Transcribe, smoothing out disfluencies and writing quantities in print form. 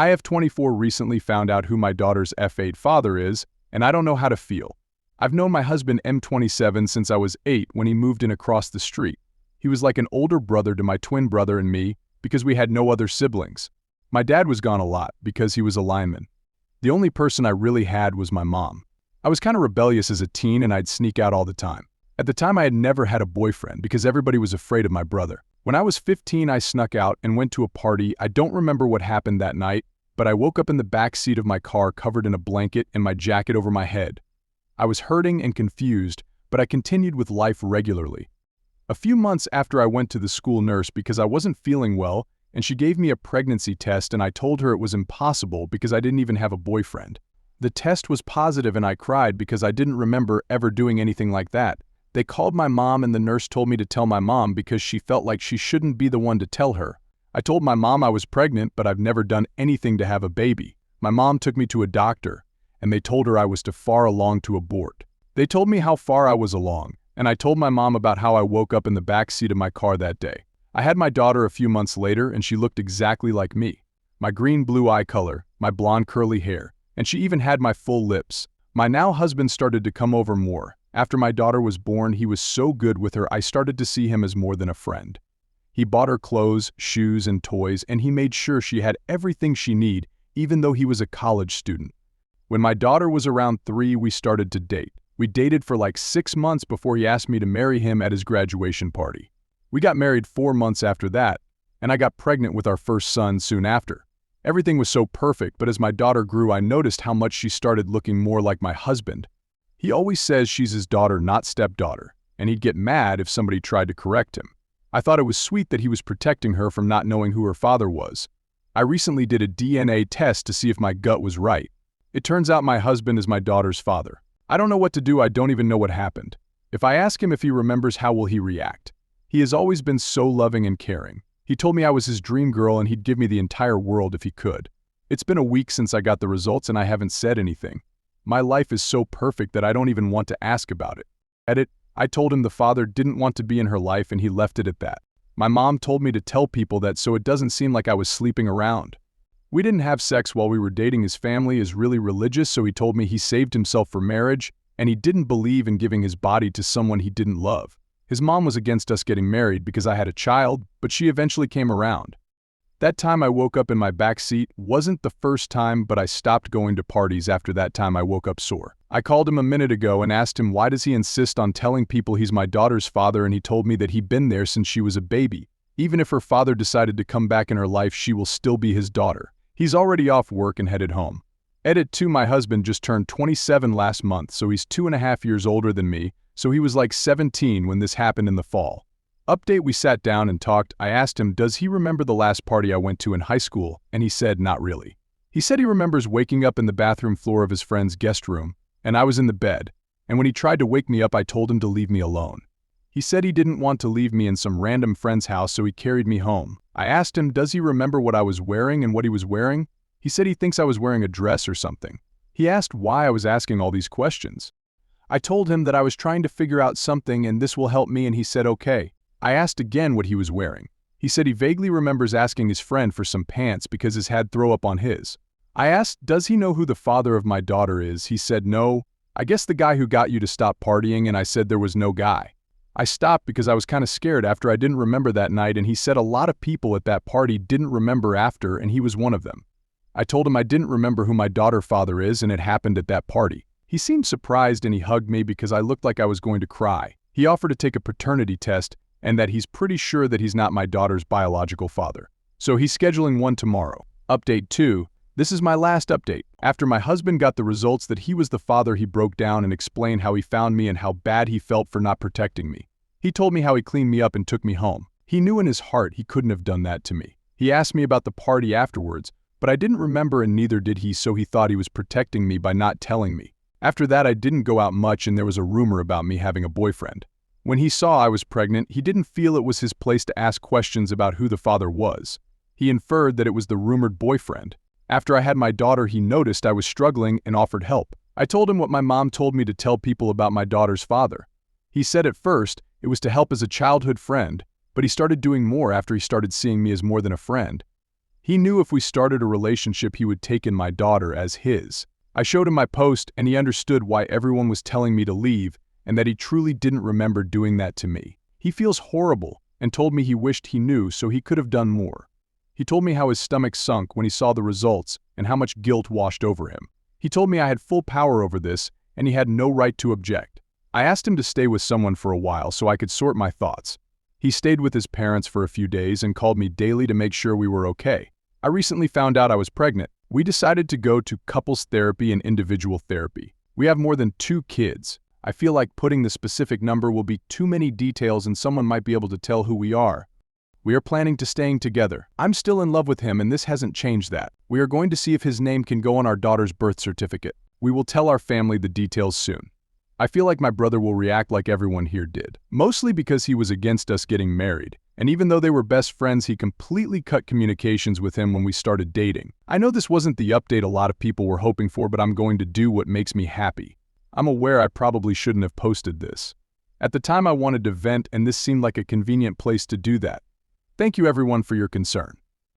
IF24 recently found out who my daughter's F8 father is, and I don't know how to feel. I've known my husband M27 since I was 8 when he moved in across the street. He was like an older brother to my twin brother and me because we had no other siblings. My dad was gone a lot because he was a lineman. The only person I really had was my mom. I was kind of rebellious as a teen and I'd sneak out all the time. At the time I had never had a boyfriend because everybody was afraid of my brother. When I was 15 I snuck out and went to a party. I don't remember what happened that night, but I woke up in the back seat of my car covered in a blanket and my jacket over my head. I was hurting and confused, but I continued with life regularly. A few months after I went to the school nurse because I wasn't feeling well, and she gave me a pregnancy test and I told her it was impossible because I didn't even have a boyfriend. The test was positive and I cried because I didn't remember ever doing anything like that. They called my mom and the nurse told me to tell my mom because she felt like she shouldn't be the one to tell her. I told my mom I was pregnant, but I've never done anything to have a baby. My mom took me to a doctor, and they told her I was too far along to abort. They told me how far I was along, and I told my mom about how I woke up in the back seat of my car that day. I had my daughter a few months later, and she looked exactly like me. My green-blue eye color, my blonde curly hair, and she even had my full lips. My now husband started to come over more. After my daughter was born, he was so good with her I started to see him as more than a friend. He bought her clothes, shoes, and toys, and he made sure she had everything she needed, even though he was a college student. When my daughter was around 3, we started to date. We dated for like 6 months before he asked me to marry him at his graduation party. We got married 4 months after that, and I got pregnant with our first son soon after. Everything was so perfect, but as my daughter grew, I noticed how much she started looking more like my husband. He always says she's his daughter, not stepdaughter, and he'd get mad if somebody tried to correct him. I thought it was sweet that he was protecting her from not knowing who her father was. I recently did a DNA test to see if my gut was right. It turns out my husband is my daughter's father. I don't know what to do. I don't even know what happened. If I ask him if he remembers, how will he react? He has always been so loving and caring. He told me I was his dream girl and he'd give me the entire world if he could. It's been a week since I got the results and I haven't said anything. My life is so perfect that I don't even want to ask about it. Edit. I told him the father didn't want to be in her life and he left it at that. My mom told me to tell people that so it doesn't seem like I was sleeping around. We didn't have sex while we were dating. His family is really religious, so he told me he saved himself for marriage and he didn't believe in giving his body to someone he didn't love. His mom was against us getting married because I had a child, but she eventually came around. That time I woke up in my back seat wasn't the first time, but I stopped going to parties after that time. I woke up sore. I called him a minute ago and asked him why does he insist on telling people he's my daughter's father, and he told me that he'd been there since she was a baby. Even if her father decided to come back in her life, she will still be his daughter. He's already off work and headed home. Edit 2. My husband just turned 27 last month, so he's 2.5 years older than me, so he was like 17 when this happened in the fall. Update. We sat down and talked. I asked him, does he remember the last party I went to in high school, and he said not really. He said he remembers waking up in the bathroom floor of his friend's guest room, and I was in the bed, and when he tried to wake me up I told him to leave me alone. He said he didn't want to leave me in some random friend's house, so he carried me home. I asked him, does he remember what I was wearing and what he was wearing? He said he thinks I was wearing a dress or something. He asked why I was asking all these questions. I told him that I was trying to figure out something and this will help me, and he said okay. I asked again what he was wearing. He said he vaguely remembers asking his friend for some pants because his had throw up on his. I asked, does he know who the father of my daughter is? He said no. I guess the guy who got you to stop partying, and I said there was no guy. I stopped because I was kind of scared after I didn't remember that night, and he said a lot of people at that party didn't remember after, and he was one of them. I told him I didn't remember who my daughter's father is and it happened at that party. He seemed surprised and he hugged me because I looked like I was going to cry. He offered to take a paternity test and that he's pretty sure that he's not my daughter's biological father. So he's scheduling one tomorrow. Update 2. This is my last update. After my husband got the results that he was the father, he broke down and explained how he found me and how bad he felt for not protecting me. He told me how he cleaned me up and took me home. He knew in his heart he couldn't have done that to me. He asked me about the party afterwards, but I didn't remember and neither did he, so he thought he was protecting me by not telling me. After that I didn't go out much and there was a rumor about me having a boyfriend. When he saw I was pregnant, he didn't feel it was his place to ask questions about who the father was. He inferred that it was the rumored boyfriend. After I had my daughter, he noticed I was struggling and offered help. I told him what my mom told me to tell people about my daughter's father. He said at first it was to help as a childhood friend, but he started doing more after he started seeing me as more than a friend. He knew if we started a relationship he would take in my daughter as his. I showed him my post and he understood why everyone was telling me to leave and that he truly didn't remember doing that to me. He feels horrible and told me he wished he knew so he could have done more. He told me how his stomach sunk when he saw the results and how much guilt washed over him. He told me I had full power over this and he had no right to object. I asked him to stay with someone for a while so I could sort my thoughts. He stayed with his parents for a few days and called me daily to make sure we were okay. I recently found out I was pregnant. We decided to go to couples therapy and individual therapy. We have more than 2 kids. I feel like putting the specific number will be too many details and someone might be able to tell who we are. We are planning to staying together. I'm still in love with him and this hasn't changed that. We are going to see if his name can go on our daughter's birth certificate. We will tell our family the details soon. I feel like my brother will react like everyone here did, mostly because he was against us getting married. And even though they were best friends, he completely cut communications with him when we started dating. I know this wasn't the update a lot of people were hoping for, but I'm going to do what makes me happy. I'm aware I probably shouldn't have posted this. At the time I wanted to vent and this seemed like a convenient place to do that. Thank you everyone for your concern.